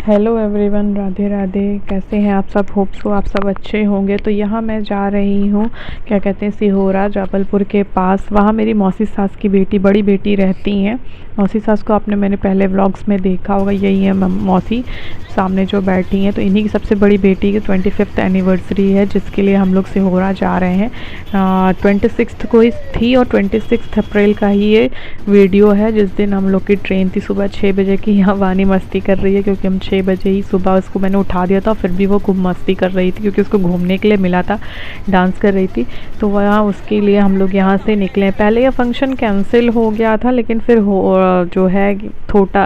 Hello everyone, Radhe Radhe. कैसे हैं आप सब? होप सो आप सब अच्छे होंगे। तो यहाँ मैं जा रही हूँ, क्या कहते हैं, सिहोरा जबलपुर के पास। वहाँ मेरी मौसी सास की बेटी, बड़ी बेटी रहती हैं। मौसी सास को आपने मैंने पहले व्लॉग्स में देखा होगा। यही है मौसी सामने जो बैठी हैं। तो इन्हीं की सबसे बड़ी बेटी की 25th एनिवर्सरी है, जिसके लिए हम लोग सिहोरा जा रहे हैं। 26 को ही थी और 26 अप्रैल का ही ये वीडियो है, जिस दिन हम लोग की ट्रेन थी सुबह 6 बजे की। यहाँ वानी मस्ती कर रही है क्योंकि हम 6 बजे ही सुबह उसको मैंने उठा दिया था, फिर भी वो खूब मस्ती कर रही थी क्योंकि उसको घूमने के लिए मिला था, डांस कर रही थी। तो वहाँ उसके लिए हम लोग यहाँ से निकले। पहले यह फंक्शन कैंसिल हो गया था, लेकिन फिर जो है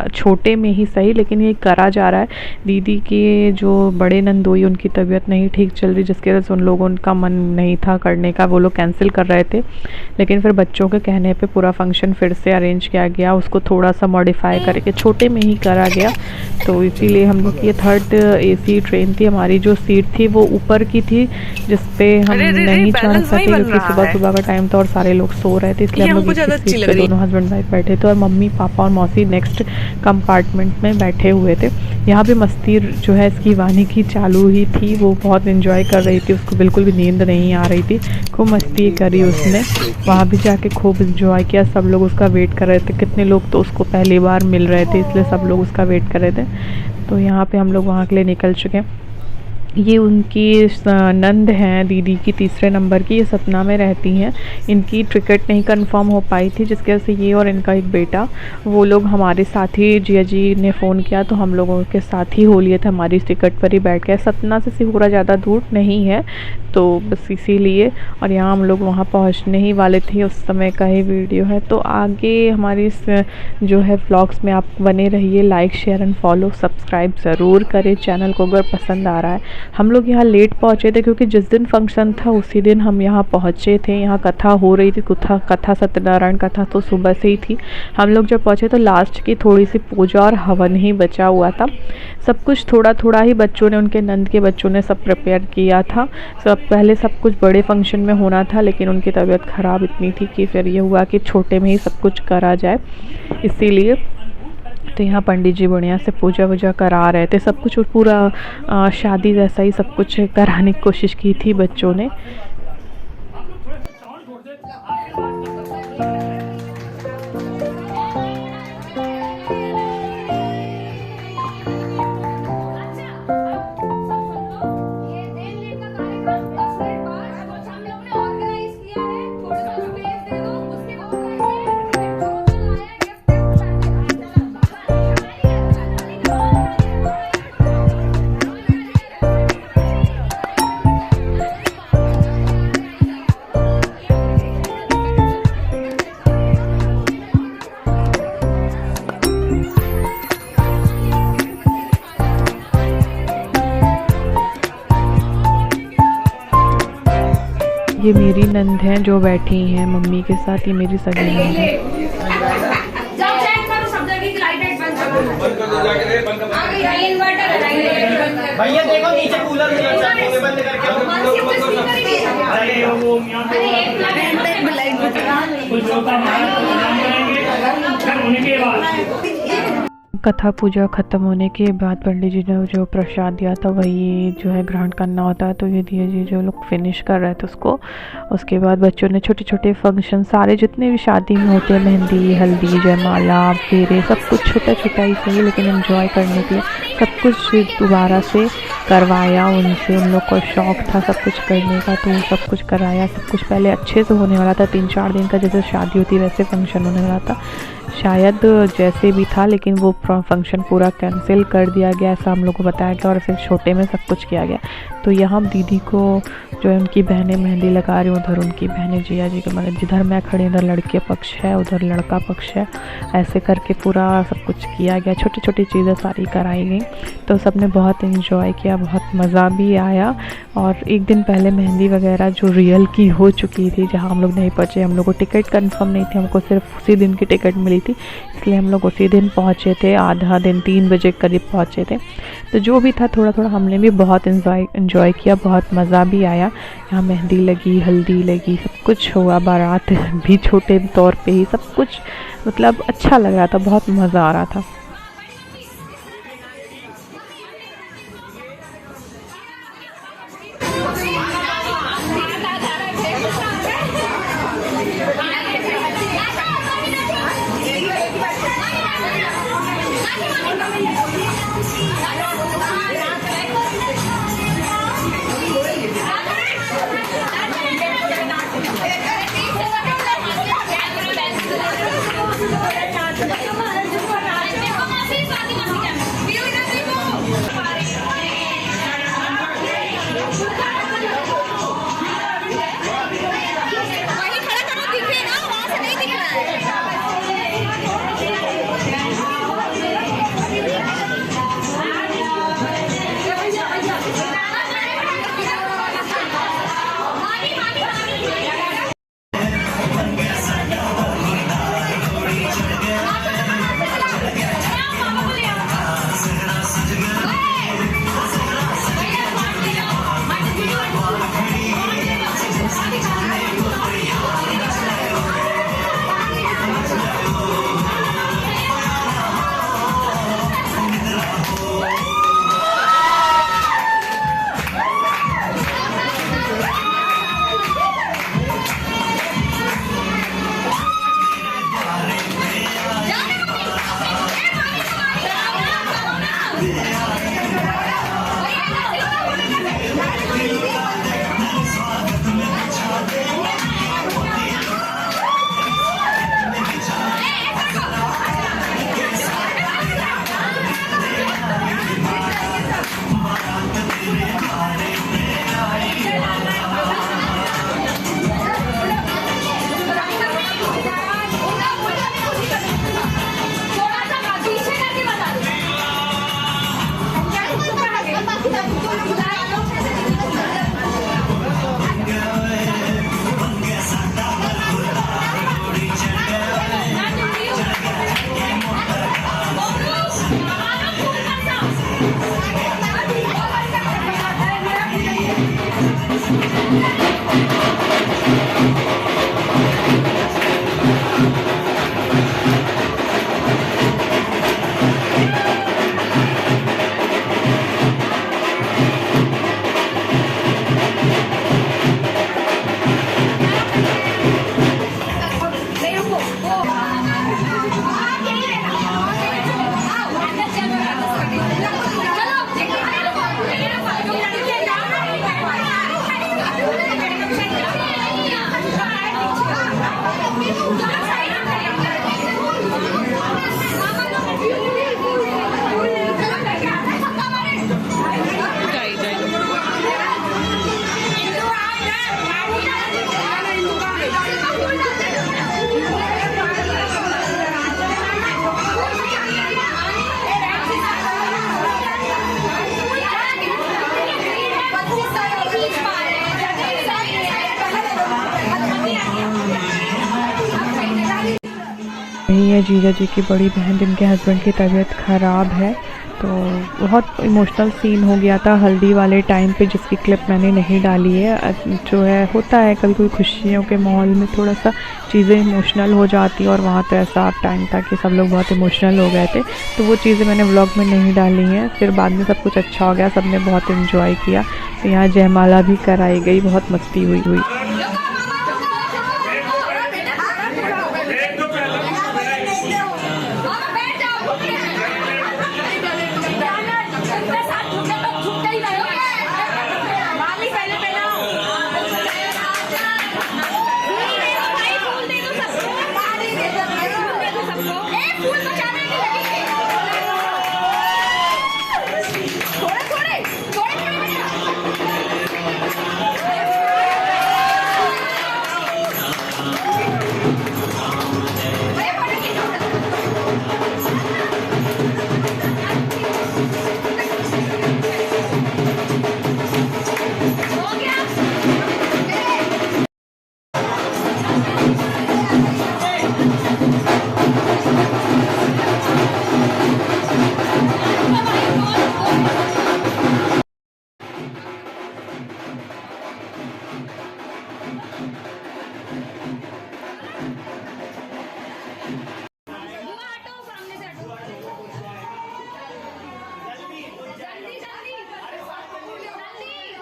छोटे में ही सही, लेकिन ये करा जा रहा है। दीदी के जो बड़े नंदोई, उनकी तबीयत नहीं ठीक चल रही, जिसकी वजह से उन लोगों का मन नहीं था करने का, वो लोग कैंसिल कर रहे थे। लेकिन फिर बच्चों के कहने पे पूरा फंक्शन फिर से अरेंज किया गया, उसको थोड़ा सा मॉडिफाई करके छोटे में ही करा गया। तो इसीलिए हम लोग ये 3rd AC ट्रेन थी। हमारी जो सीट थी वो ऊपर की थी, जिस पे हम नहीं चढ़ सके क्योंकि सुबह सुबह का टाइम था और सारे लोग सो रहे थे, इसलिए हम लोग एक सीट पे दोनों हस्बैंड वाइफ बैठे थे और मम्मी पापा और मौसी नेक्स्ट कंपार्टमेंट में बैठे हुए थे। यहाँ पे मस्ती जो है इसकी वानी की चालू ही थी। वो बहुत एंजॉय कर रही थी, उसको बिल्कुल भी नींद नहीं आ रही थी, खूब मस्ती करी उसने। वहाँ भी जाके खूब एंजॉय किया। सब लोग उसका वेट कर रहे थे, कितने लोग तो उसको पहली बार मिल रहे थे, इसलिए सब लोग उसका वेट कर रहे थे। तो यहाँ पे हम लोग वहाँ के लिए निकल चुके हैं। ये उनकी नंद हैं, दीदी की 3रे नंबर की, ये सतना में रहती हैं। इनकी टिकट नहीं कंफर्म हो पाई थी, जिसकी वजह से ये और इनका एक बेटा, वो लोग हमारे साथ ही, जिया जी ने फ़ोन किया तो हम लोगों के साथ ही हो लिए थे, हमारी टिकट पर ही बैठ गए। सतना से सिहोरा ज़्यादा दूर नहीं है, तो बस इसीलिए। और यहाँ हम लोग वहाँ पहुँचने ही वाले थे, उस समय का ही वीडियो है। तो आगे हमारी जो है व्लॉग्स में आप बने रहिए। Like share and follow subscribe ज़रूर करें चैनल को अगर पसंद आ रहा है। हम लोग यहाँ लेट पहुँचे थे क्योंकि जिस दिन फंक्शन था उसी दिन हम यहाँ पहुँचे थे। यहाँ कथा हो रही थी, कथा सत्यनारायण कथा तो सुबह से ही थी। हम लोग जब पहुँचे तो लास्ट की थोड़ी सी पूजा और हवन ही बचा हुआ था। सब कुछ थोड़ा थोड़ा ही बच्चों ने, उनके नंद के बच्चों ने सब प्रिपेयर किया था। पहले सब कुछ बड़े फंक्शन में होना था, लेकिन उनकी तबीयत ख़राब इतनी थी कि फिर ये हुआ कि छोटे में ही सब कुछ करा जाए, इसीलिए। तो यहाँ पंडित जी बढ़िया से पूजा वूजा करा रहे थे, सब कुछ पूरा शादी जैसा ही सब कुछ कराने की कोशिश की थी बच्चों ने। ये मेरी नंद हैं जो बैठी हैं मम्मी के साथ, ये मेरी सगी नंद है। भैया देखो नीचे कूलर बंद करके कथा पूजा ख़त्म होने के बाद पंडित जी ने जो प्रसाद दिया था वही जो है ग्रहण करना होता है। तो ये दिया जी जो लोग फिनिश कर रहे थे उसको, उसके बाद बच्चों ने छोटे छोटे फंक्शन सारे जितने भी शादी में होते हैं, मेहंदी, हल्दी, जयमाला, फेरे, सब कुछ छोटा छोटा ही सही, लेकिन एंजॉय करने के लिए सब कुछ दोबारा से करवाया उनसे। उन लोग को शौक़ था सब कुछ करने का, तो सब कुछ कराया। सब कुछ पहले अच्छे से होने वाला था, 3-4 दिन का जैसे शादी होती वैसे फंक्शन होने वाला था शायद, जैसे भी था, लेकिन वो फंक्शन पूरा कैंसिल कर दिया गया, ऐसा हम लोग को बताया गया। और फिर छोटे में सब कुछ किया गया। तो यहाँ दीदी को जो है उनकी बहनें मेहंदी लगा रही, उधर उनकी बहनें जिया जी के, मतलब जिधर मैं खड़ी इधर लड़के पक्ष है, उधर लड़का पक्ष है, ऐसे करके पूरा सब कुछ किया गया। छोटी छोटी चीज़ें सारी कराई गई। तो सब ने बहुत इन्जॉय किया, बहुत मज़ा भी आया। और एक दिन पहले मेहंदी वगैरह जो रियल की हो चुकी थी, जहाँ हम लोग नहीं पहुँचे, हम लोग को टिकट कंफर्म नहीं थी, हमको सिर्फ उसी दिन की टिकट मिली थी, इसलिए हम लोग उसी दिन पहुँचे थे। आधा दिन 3 बजे करीब पहुँचे थे। तो जो भी था थोड़ा थोड़ा हमने भी बहुत इन्जॉय किया, बहुत मज़ा भी आया। यहाँ मेहंदी लगी, हल्दी लगी, सब कुछ हुआ, बारात भी छोटे तौर पे ही, सब कुछ मतलब अच्छा लग रहा था, बहुत मज़ा आ रहा था। यही है जीजा जी की बड़ी बहन जिनके हस्बैंड की तबीयत ख़राब है। तो बहुत इमोशनल सीन हो गया था हल्दी वाले टाइम पे, जिसकी क्लिप मैंने नहीं डाली है। जो है होता है कभी कोई खुशियों के माहौल में थोड़ा सा चीज़ें इमोशनल हो जाती है, और वहाँ तो ऐसा टाइम था कि सब लोग बहुत इमोशनल हो गए थे, तो वो चीज़ें मैंने व्लॉग में नहीं डाली हैं। फिर बाद में सब कुछ अच्छा हो गया, सब ने बहुत इन्जॉय किया। तो यहाँ जयमाला भी कराई गई, बहुत मस्ती हुई।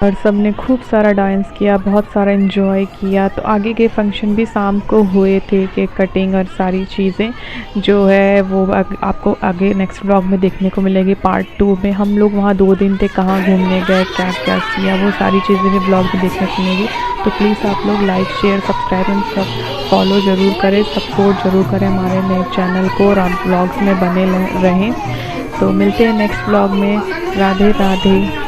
और सब ने खूब सारा डांस किया, बहुत सारा एंजॉय किया। तो आगे के फंक्शन भी शाम को हुए थे, केक कटिंग और सारी चीज़ें जो है वो आपको आगे नेक्स्ट व्लॉग में देखने को मिलेगी पार्ट 2 में। हम लोग वहाँ 2 दिन थे, कहाँ घूमने गए, क्या क्या किया, वो सारी चीज़ें भी ब्लॉग में देखने को मिलेगी। तो प्लीज़ आप लोग लाइक शेयर सब्सक्राइब एंड सब फॉलो ज़रूर करें, सपोर्ट ज़रूर करें हमारे नए चैनल को और आप ब्लॉग्स में बने रहें। तो मिलते हैं नेक्स्ट व्लॉग में। राधे राधे।